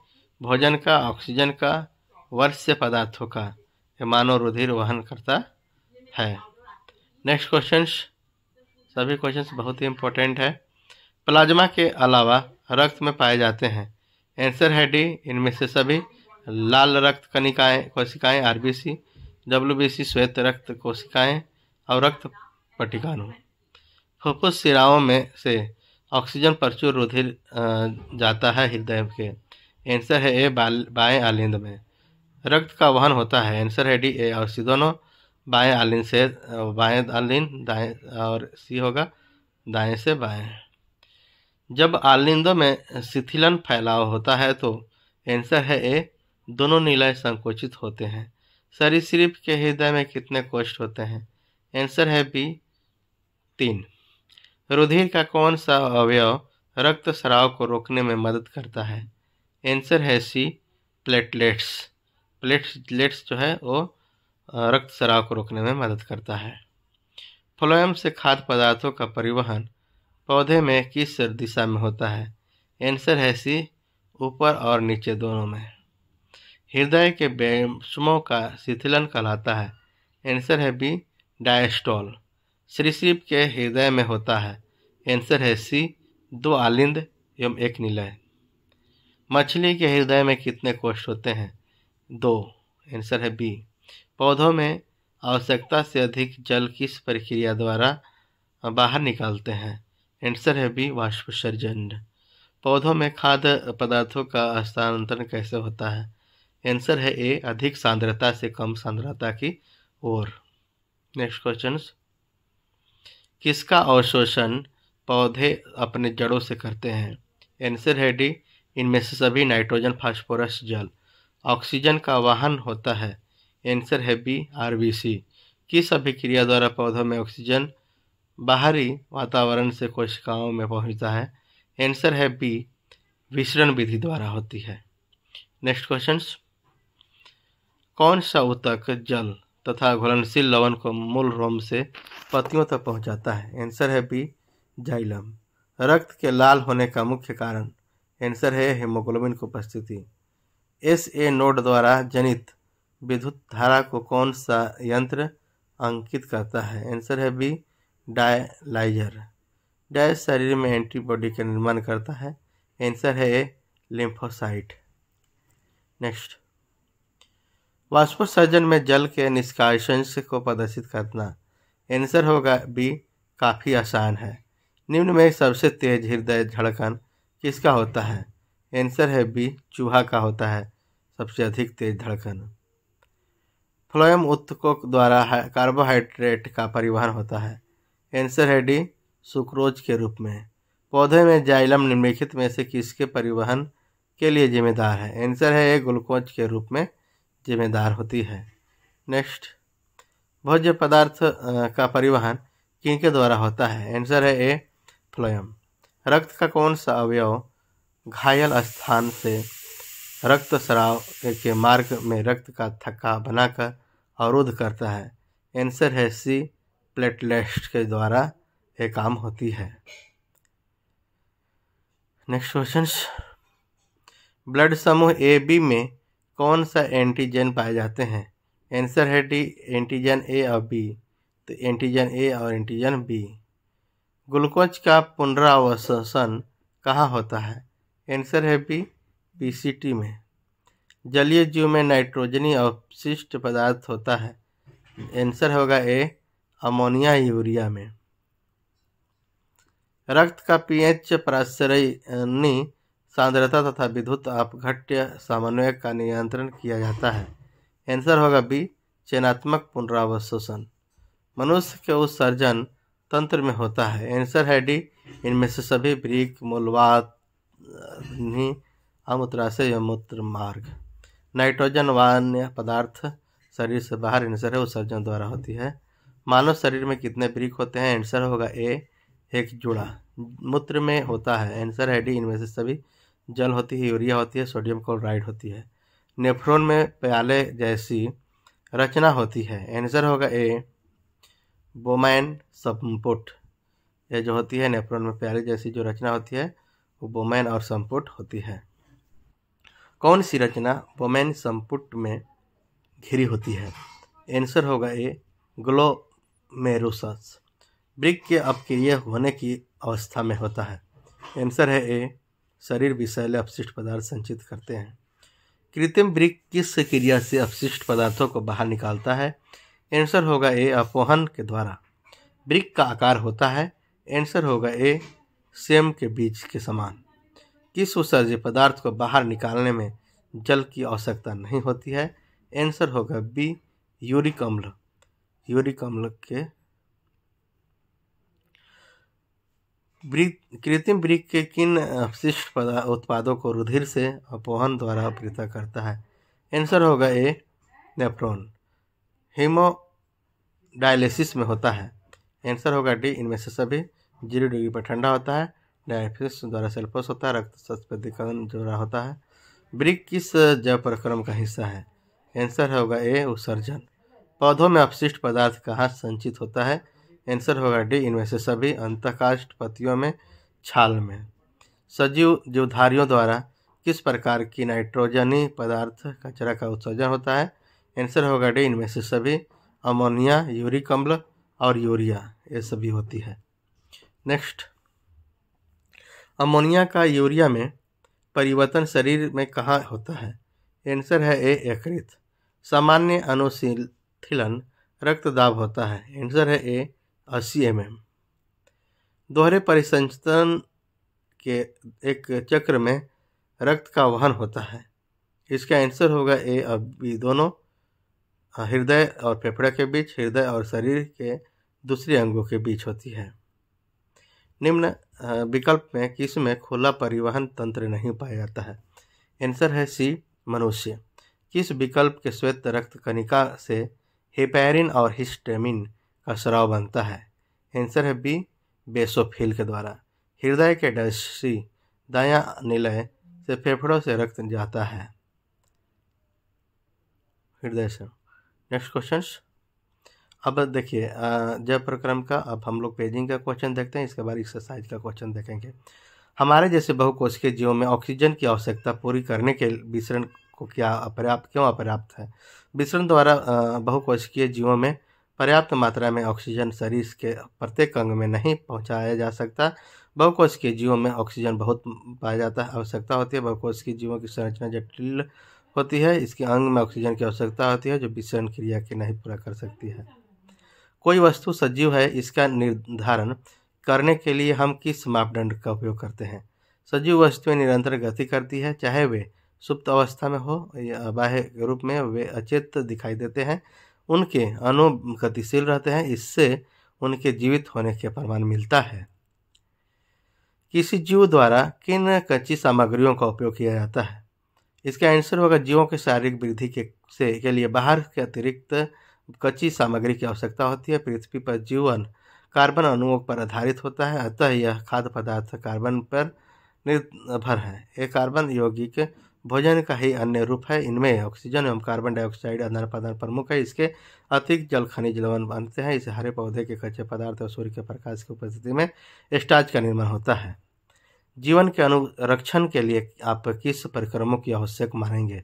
भोजन का, ऑक्सीजन का, वर्ज्य पदार्थों का मानव रुधिर वहन करता है। नेक्स्ट क्वेश्चंस, सभी क्वेश्चंस बहुत ही इंपॉर्टेंट है। प्लाज्मा के अलावा रक्त में पाए जाते हैं? आंसर है डी, इनमें से सभी। लाल रक्त कोशिकाएं RBC, WBC श्वेत रक्त कोशिकाएं और रक्त पट्टिकाणु। फुफ्फुस शिराओं में से ऑक्सीजन प्रचुर रुधिर जाता है हृदय के? आंसर है ए, बाएं आलिंद में। रक्त का वहन होता है? आंसर है डी, ए और सी दोनों। बाएं आलिंद से बाएं आलिंद, दाएं, और सी होगा दाएं से बाएं। जब आलिंदों में शिथिलन फैलाव होता है तो आंसर है ए, दोनों निलय संकोचित होते हैं। सरीसृप के हृदय में कितने कोष्ठ होते हैं? आंसर है बी, 3। रुधिर का कौन सा अवयव रक्त स्राव को रोकने में मदद करता है? आंसर है सी, प्लेटलेट्स। प्लेटलेट्स जो है वो रक्त स्राव को रोकने में मदद करता है। फ्लोएम से खाद्य पदार्थों का परिवहन पौधे में किस दिशा में होता है? आंसर है सी, ऊपर और नीचे दोनों में। हृदय के बेस्मों का शिथिलन कहलाता है। आंसर है बी, डायस्टोल। सरीसृप के हृदय में होता है। आंसर है सी, 2 आलिंद एवं 1 निलय। मछली के हृदय में कितने कोष्ठ होते हैं? 2। आंसर है बी। पौधों में आवश्यकता से अधिक जल किस प्रक्रिया द्वारा बाहर निकालते हैं? आंसर है बी, वाष्पोत्सर्जन। पौधों में खाद्य पदार्थों का हस्तांतरण कैसे होता है? आंसर है ए, अधिक सांद्रता से कम सांद्रता की ओर। नेक्स्ट क्वेश्चन, किसका अवशोषण पौधे अपने जड़ों से करते हैं? आंसर है डी, इनमें से सभी नाइट्रोजन, फास्फोरस, जल। ऑक्सीजन का वाहन होता है। आंसर है बी, आरबीसी। किस अभिक्रिया द्वारा पौधों में ऑक्सीजन बाहरी वातावरण से कोशिकाओं में पहुंचता है? आंसर है बी, विसरण विधि द्वारा होती है। नेक्स्ट क्वेश्चन, कौन सा ऊतक जल तथा घुलनशील लवण को मूल रोम से पत्तियों तक पहुंचाता है? आंसर है बी, जाइलम। रक्त के लाल होने का मुख्य कारण? आंसर है हीमोग्लोबिन की उपस्थिति। एसए नोड द्वारा जनित विद्युत धारा को कौन सा यंत्र अंकित करता है? आंसर है बी, डायलाइजर। डैश शरीर में एंटीबॉडी का निर्माण करता है? आंसर है ए, लिम्फोसाइट। नेक्स्ट, वाष्पोत्सर्जन में जल के निष्कासन को प्रदर्शित करना? आंसर होगा बी, काफ़ी आसान है। निम्न में सबसे तेज हृदय धड़कन किसका होता है? आंसर है बी, चूहा का होता है सबसे अधिक तेज धड़कन। फ्लोएम ऊतकों द्वारा कार्बोहाइड्रेट का परिवहन होता है। आंसर है डी, सुक्रोज के रूप में। पौधे में जाइलम निम्नलिखित में से किसके परिवहन के लिए जिम्मेदार है? आंसर है ए, ग्लूकोज के रूप में जिम्मेदार होती है। नेक्स्ट, भोज्य पदार्थ का परिवहन किनके द्वारा होता है? आंसर है ए, फ्लोएम। रक्त का कौन सा अवयव घायल स्थान से रक्त स्राव के मार्ग में रक्त का थक्का बनाकर अवरुद्ध करता है? आंसर है सी, प्लेटलेट्स के द्वारा ये काम होती है। नेक्स्ट क्वेश्चन, ब्लड समूह ए बी में कौन सा एंटीजन पाए जाते हैं? आंसर है डी, एंटीजन ए और बी। तो एंटीजन ए और एंटीजन बी। ग्लूकोज का पुनरावशोषण कहाँ होता है? आंसर है बी, पीसीटी में। जलीय जीव में नाइट्रोजनी अवशिष्ट पदार्थ होता है? आंसर होगा ए, अमोनिया यूरिया में। रक्त का पीएच प्रासरणी सांद्रता तथा विद्युत अपघट्य समन्वय का नियंत्रण किया जाता है? आंसर होगा बी, चयनात्मक पुनरावशोषण। मनुष्य के उत्सर्जन तंत्र में होता है? आंसर है डी, इनमें से सभी वृक्क, मूलवात, अमूत्राशय एवं मूत्र मार्ग। नाइट्रोजन वान्य पदार्थ शरीर से बाहर आंसर है उत्सर्जन द्वारा होती है। मानव शरीर में कितने वृक्क होते हैं? आंसर होगा ए, 1 जुड़ा। मूत्र में होता है? आंसर है डी, इनमें से सभी जल होती है, यूरिया होती है, सोडियम क्लोराइड होती है। नेफ्रॉन में प्याले जैसी रचना होती है? आंसर होगा ए, बोमैन संपुट। ये जो होती है नेफ्रॉन में प्याले जैसी जो रचना होती है वो बोमैन और संपुट होती है। कौन सी रचना बोमैन संपुट में घिरी होती है? आंसर होगा ए, ग्लोमेरुलस। वृक्क के अपक्रिय होने की अवस्था में होता है? आंसर है ए, शरीर विषैले अपशिष्ट पदार्थ संचित करते हैं। कृत्रिम वृक्क किस क्रिया से अपशिष्ट पदार्थों को बाहर निकालता है? आंसर होगा ए, अपोहन के द्वारा। वृक्क का आकार होता है? आंसर होगा ए, सेम के बीज के समान। किस उत्सर्जित पदार्थ को बाहर निकालने में जल की आवश्यकता नहीं होती है? आंसर होगा बी, यूरिक अम्ल। यूरिक अम्ल के कृत्रिम वृक्क के किन अपशिष्ट उत्पादों को रुधिर से अपोहन द्वारा पृथक करता है? आंसर होगा ए, नेफ्रॉन। हीमोडायलिसिस में होता है? आंसर होगा डी, इनमें से सभी 0 डिग्री पर ठंडा होता है। डायलिसिस द्वारा सेल्फोस होता है, रक्त संस्पर्दीकरण जोड़ा होता है। वृक्क किस जैव प्रक्रम का हिस्सा है? आंसर होगा ए, उत्सर्जन। पौधों में अपशिष्ट पदार्थ कहाँ संचित होता है? आंसर होगा डी, इनमें से सभी अंतःकाष्ठ पत्तियों में छाल में। सजीव जीवधारियों द्वारा किस प्रकार की नाइट्रोजनी पदार्थ कचरा का उत्सर्जन होता है? आंसर होगा डी, इनमें से सभी। अमोनिया, यूरिक अम्ल और यूरिया, ये सभी होती है। नेक्स्ट, अमोनिया का यूरिया में परिवर्तन शरीर में कहाँ होता है? आंसर है ए, यकृत। सामान्य अनुशीलन रक्तदाब होता है। आंसर है ए, 80 mm। दोहरे परिसंचरण के एक चक्र में रक्त का वहन होता है। इसका आंसर होगा ए और बी दोनों। हृदय और फेफड़े के बीच, हृदय और शरीर के दूसरे अंगों के बीच होती है। निम्न विकल्प में किस में खुला परिवहन तंत्र नहीं पाया जाता है? आंसर है सी, मनुष्य। किस विकल्प के श्वेत रक्त कणिका से हेपेरिन और हिस्टामिन का स्राव बनता है? आंसर है बी, बेसोफिल के द्वारा। हृदय के डस्सी दायां निलय से फेफड़ों से रक्त जाता है, हृदय से। Next question. अब देखिए जब प्रक्रम का, अब हम लोग पेजिंग का क्वेश्चन देखते हैं, इसके बाद एक्सरसाइज का क्वेश्चन देखेंगे। हमारे जैसे बहुकोशिकीय जीवों में ऑक्सीजन की आवश्यकता पूरी करने के विसरण को क्यों अपर्याप्त है? विसरण द्वारा बहुकोशिकीय जीवों में पर्याप्त मात्रा में ऑक्सीजन शरीर के प्रत्येक अंग में नहीं पहुंचाया जा सकता। बहुकोशिकीय जीवों में ऑक्सीजन बहुत पाया जाता है, आवश्यकता होती है। बहुकोशिकीय जीवों की संरचना जटिल होती है, इसके अंग में ऑक्सीजन की आवश्यकता होती है जो विसरण क्रिया के नहीं पूरा कर सकती है। कोई वस्तु सजीव है, इसका निर्धारण करने के लिए हम किस मापदंड का उपयोग करते हैं? सजीव वस्तुएं निरंतर गति करती है, चाहे वे सुप्त अवस्था में हो या बाह्य रूप में वे अचेत दिखाई देते हैं, उनके अणु गतिशील रहते हैं, इससे उनके जीवित होने के प्रमाण मिलता है। किसी जीव द्वारा किन कच्ची सामग्रियों का उपयोग किया जाता है? इसका आंसर होगा जीवों के शारीरिक वृद्धि के लिए बाहर के अतिरिक्त कच्ची सामग्री की आवश्यकता होती है। पृथ्वी पर जीवन कार्बन अणुओं पर आधारित होता है, अतः यह खाद्य पदार्थ कार्बन पर निर्भर है। ये कार्बन यौगिक भोजन का ही अन्य रूप है। इनमें ऑक्सीजन एवं कार्बन डाइऑक्साइड आदान प्रदान प्रमुख है। इसके अतिरिक्त जल खनिज लवण बनते हैं। इसे हरे पौधे के कच्चे पदार्थ और सूर्य के प्रकाश की उपस्थिति में स्टार्च का निर्माण होता है। जीवन के अनुरक्षण के लिए आप किस परिक्रमों की आवश्यक मानेंगे?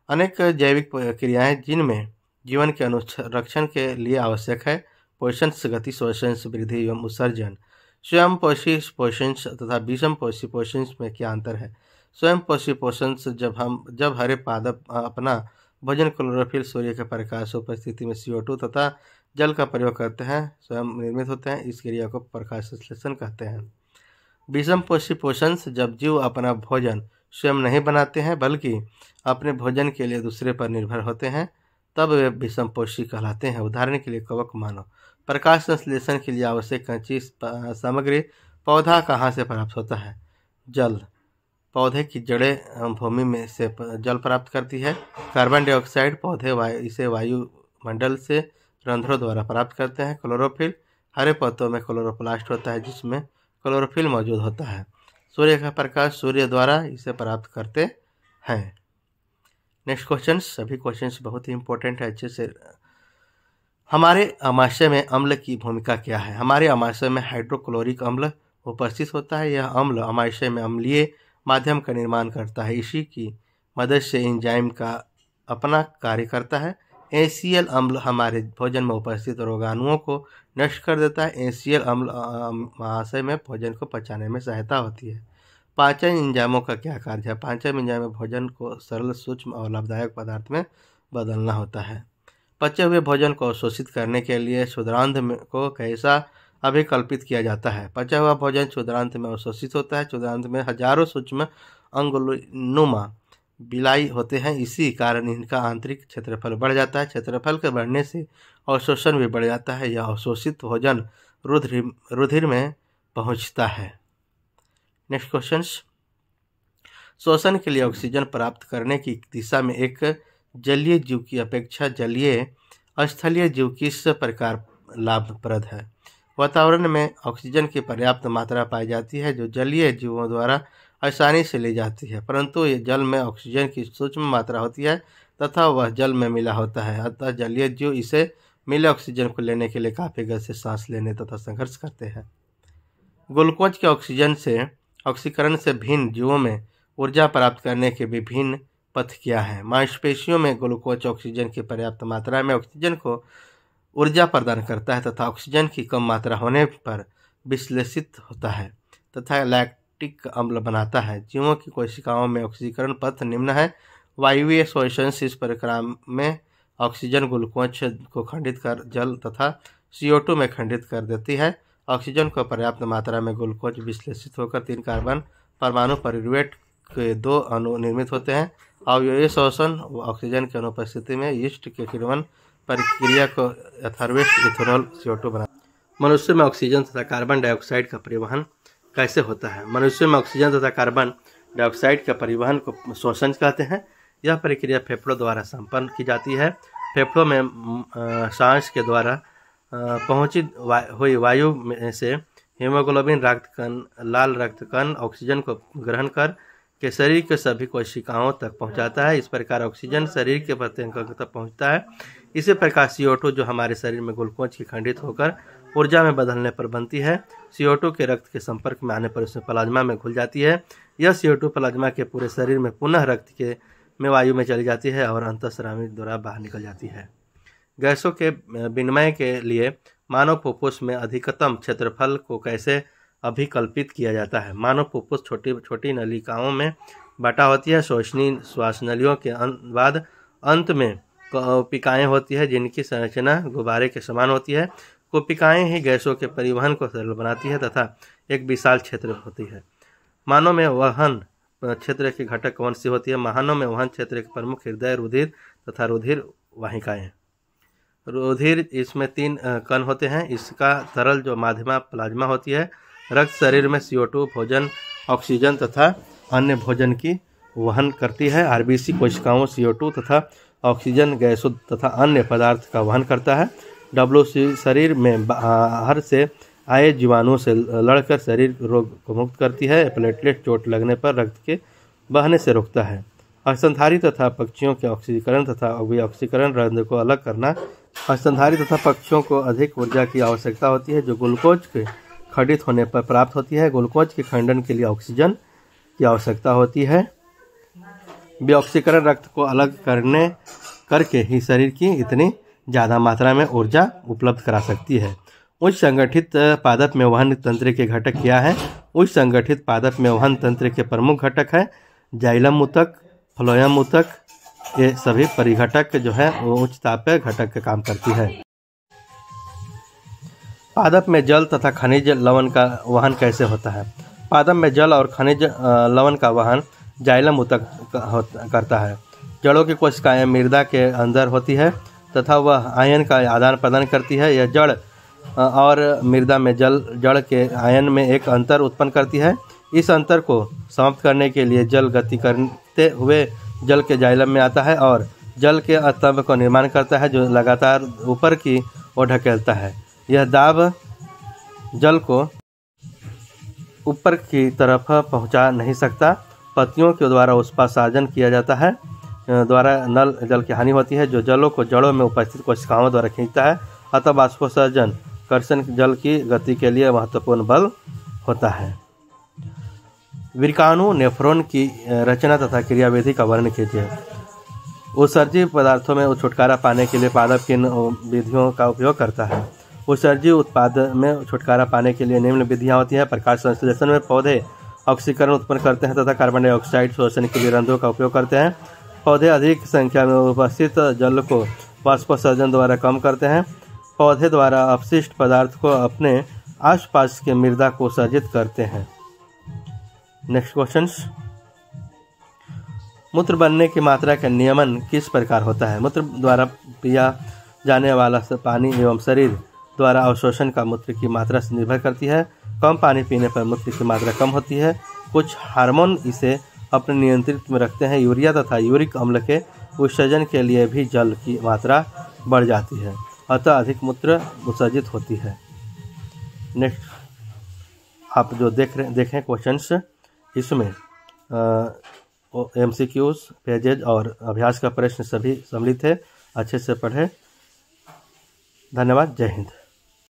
अनेक जैविक क्रियाएं जिनमें जीवन के अनुरक्षण के लिए आवश्यक है। पोषण, गति, श्वसन, वृद्धि एवं उत्सर्जन। स्वयं पोषी पोषण तथा विषम पोषी पोषण में क्या अंतर है? स्वयं पोषी पोषण जब हरे पादप अपना भोजन क्लोरोफिल, सूर्य के प्रकाश उपस्थिति में CO2 तथा जल का प्रयोग करते हैं, स्वयं निर्मित होते हैं। इस क्रिया को प्रकाश संश्लेषण कहते हैं। विषम पोषी पोषण जब जीव अपना भोजन स्वयं नहीं बनाते हैं बल्कि अपने भोजन के लिए दूसरे पर निर्भर होते हैं, तब वे विषम पोषी कहलाते हैं। उदाहरण के लिए कवक मानव। प्रकाश संश्लेषण के लिए आवश्यक कच्ची सामग्री पौधा कहाँ से प्राप्त होता है? जल। पौधे की जड़ें भूमि में से जल प्राप्त करती है। कार्बन डाइऑक्साइड पौधे इसे वायुमंडल से रंध्रों द्वारा प्राप्त करते हैं। क्लोरोफिल, हरे पत्तों में क्लोरोप्लास्ट होता है जिसमें क्लोरोफिल मौजूद होता है। सूर्य का प्रकाश, सूर्य द्वारा इसे प्राप्त करते हैं। Next question. सभी क्वेश्चंस बहुत ही इंपॉर्टेंट है, अच्छे से। हमारे आमाशय में अम्ल की भूमिका क्या है? हमारे आमाशय में हाइड्रोक्लोरिक अम्ल उपस्थित होता है। यह अम्ल आमाशय में अम्लीय माध्यम का निर्माण करता है। इसी की मदद से एंजाइम का अपना कार्य करता है। HCl अम्ल हमारे भोजन में उपस्थित रोगाणुओं को नष्ट कर देता है। HCl अम्ल आमाशय में भोजन को पचाने में सहायता होती है। पाचन एंजाइमों का क्या कार्य है? पाचन एंजाइम में भोजन को सरल, सूक्ष्म और लाभदायक पदार्थ में बदलना होता है। पचे हुए भोजन को अवशोषित करने के लिए क्षुद्रांत को कैसा अभिकल्पित किया जाता है? पचा हुआ भोजन क्षुद्रांत में अवशोषित होता है। क्षुद्रांत में हजारों सूक्ष्म अंगुलिनुमा बिलाई होते हैं, इसी कारण इनका आंतरिक क्षेत्रफल बढ़ जाता है। क्षेत्रफल के बढ़ने से अवशोषण भी बढ़ जाता है। यह अवशोषित भोजन रुधिर में पहुंचता है। Next question. श्वसन के लिए ऑक्सीजन प्राप्त करने की दिशा में एक जलीय जीव की अपेक्षा जलीय स्थलीय जीव किस प्रकार लाभप्रद है? वातावरण में ऑक्सीजन की पर्याप्त मात्रा पाई जाती है जो जलीय जीवों द्वारा आसानी से ली जाती है, परंतु ये जल में ऑक्सीजन की सूक्ष्म मात्रा होती है तथा वह जल में मिला होता है। अतः जलीय जीव इसे मिले ऑक्सीजन को लेने के लिए काफी गति से सांस लेने तथा संघर्ष करते हैं। ग्लूकोज के ऑक्सीकरण से भिन्न जीवों में ऊर्जा प्राप्त करने के विभिन्न पथ क्या हैं। मांसपेशियों में ग्लूकोज ऑक्सीजन की पर्याप्त मात्रा में ऑक्सीजन को ऊर्जा प्रदान करता है तथा ऑक्सीजन की कम मात्रा होने पर विश्लेषित होता है तथा लैक्टिक अम्ल बनाता है। जीवों की कोशिकाओं में ऑक्सीकरण पथ निम्न है। वायवीय श्वसन इस प्रक्रिया में ऑक्सीजन ग्लूकोज को खंडित कर जल तथा CO2 में खंडित कर देती है। ऑक्सीजन को पर्याप्त मात्रा में ग्लूकोज विश्लेषित होकर 3 कार्बन परमाणु पाइरूवेट के 2 अणु निर्मित होते हैं। अवयवीय श्वसन ऑक्सीजन की अनुपस्थिति में यीस्ट के किण्वन प्रक्रिया को एथेरोवेस्ट इथेनॉल CO2 बना। मनुष्य में ऑक्सीजन तथा कार्बन डाइऑक्साइड का परिवहन कैसे होता है। मनुष्य में ऑक्सीजन तथा कार्बन डाइऑक्साइड के परिवहन को श्वसन कहते हैं। यह प्रक्रिया फेफड़ों द्वारा संपन्न की जाती है। फेफड़ों में सांस के द्वारा पहुंची हुई वायु में से हीमोग्लोबिन रक्तकण लाल रक्तकण ऑक्सीजन को ग्रहण कर के शरीर के सभी कोशिकाओं तक पहुंचाता है। इस प्रकार ऑक्सीजन शरीर के प्रत्येक अंग तक पहुंचता है। इसी प्रकार CO2 जो हमारे शरीर में ग्लूकोज की खंडित होकर ऊर्जा में बदलने पर बनती है। CO2 के रक्त के संपर्क में आने पर उसमें प्लाज्मा में घुल जाती है। यह CO2 प्लाज्मा के पूरे शरीर में पुनः रक्त के में वायु में चली जाती है और अंतःस्रावी द्वारा बाहर निकल जाती है। गैसों के विनिमय के लिए मानव फुफ्फुस में अधिकतम क्षेत्रफल को कैसे अभिकल्पित किया जाता है। मानव फुफ्फुस छोटी छोटी नलिकाओं में बटा होती है। श्वसनीय श्वासनलियों के बाद अंत में कोशिकाएं होती है जिनकी संरचना गुब्बारे के समान होती है। कोशिकाएं ही गैसों के परिवहन को सरल बनाती है तथा एक विशाल क्षेत्र होती है। मानव में वहन क्षेत्र के घटक कौन सी होती है। मानव में वहन क्षेत्र के प्रमुख हृदय रुधिर तथा रुधिर वाहिकाएं। रुधिर इसमें 3 कण होते हैं। इसका तरल जो माध्यमा प्लाज्मा होती है। रक्त शरीर में CO2 भोजन ऑक्सीजन तथा अन्य भोजन की वहन करती है। RBC कोशिकाओं CO2 तथा ऑक्सीजन गैसों तथा अन्य पदार्थ का वहन करता है। WC शरीर में बाहर से आए जीवाणुओं से लड़कर शरीर रोग को मुक्त करती है। प्लेटलेट चोट लगने पर रक्त के बहने से रोकता है। स्तनधारी तथा पक्षियों के ऑक्सीकरण तथा अभिऑक्सीकरण रंध्र को अलग करना। स्तनधारी तथा पक्षियों को अधिक ऊर्जा की आवश्यकता होती है जो ग्लूकोज के खंडित होने पर प्राप्त होती है। ग्लूकोज के खंडन के लिए ऑक्सीजन की आवश्यकता होती है। विऑक्सीकरण रक्त को अलग करके ही शरीर की इतनी ज़्यादा मात्रा में ऊर्जा उपलब्ध करा सकती है। उच्च संगठित पादप में वहन तंत्र के घटक क्या है। उच्च संगठित पादप में वहन तंत्र के प्रमुख घटक है जाइलम ऊतक, फ्लोएम ऊतक। ये सभी परिघटक जो है वो उच्च तापीय घटक का काम करती है। पादप में जल तथा खनिज लवण का वहन कैसे होता है। पादप में जल और खनिज लवण का वहन जाइलम ऊतक करता है। जड़ों की कोशिकाएं मृदा के अंदर होती है तथा वह आयन का आदान प्रदान करती है। यह जड़ और मृदा में जड़ के आयन में एक अंतर उत्पन्न करती है। इस अंतर को समाप्त करने के लिए जल गति करते हुए जल के जाइलम में आता है और जल के स्तंभ को निर्माण करता है जो लगातार ऊपर की ओर ढकेलता है। यह दाब जल को ऊपर की तरफ पहुंचा नहीं सकता। पत्तियों के द्वारा उत्पादन किया जाता है द्वारा नल जल की हानि होती है जो जलों को जड़ों में उपस्थित कोशिकाओं द्वारा खींचता है। अतः बाष्पोत्सर्जन कर्षण जल की गति के लिए महत्वपूर्ण बल होता है। विकाणु नेफ्रॉन की रचना तथा क्रियाविधि का वर्णन कीजिए। उत्सर्जी पदार्थों में छुटकारा पाने के लिए पादप किन विधियों का उपयोग करता है। उत्सर्जी उत्पाद में छुटकारा पाने के लिए निम्न विधियां होती हैं। प्रकाश संश्लेषण में पौधे ऑक्सीकरण उत्पन्न करते हैं तथा कार्बन डाइऑक्साइड शोषण के लिए रंध्रों का उपयोग करते हैं। पौधे अधिक संख्या में उपस्थित जल को बाष्पोत्सर्जन द्वारा कम करते हैं। पौधे द्वारा अपशिष्ट पदार्थ को अपने आसपास के मृदा को उत्सर्जित करते हैं। Next question. मूत्र बनने की मात्रा का नियमन किस प्रकार होता है। मूत्र द्वारा पिया जाने वाला पानी एवं शरीर द्वारा अवशोषण का मूत्र की मात्रा से निर्भर करती है। कम पानी पीने पर मूत्र की मात्रा कम होती है। कुछ हार्मोन इसे अपने नियंत्रित में रखते हैं। यूरिया तथा यूरिक अम्ल के उत्सर्जन के लिए भी जल की मात्रा बढ़ जाती है अतः अधिक मूत्र उत्सर्जित होती है। नेक्स्ट आप जो देखें क्वेश्चंस इसमें MCQs पेजेज और अभ्यास का प्रश्न सभी सम्मिलित है। अच्छे से पढ़ें। धन्यवाद। जय हिंद।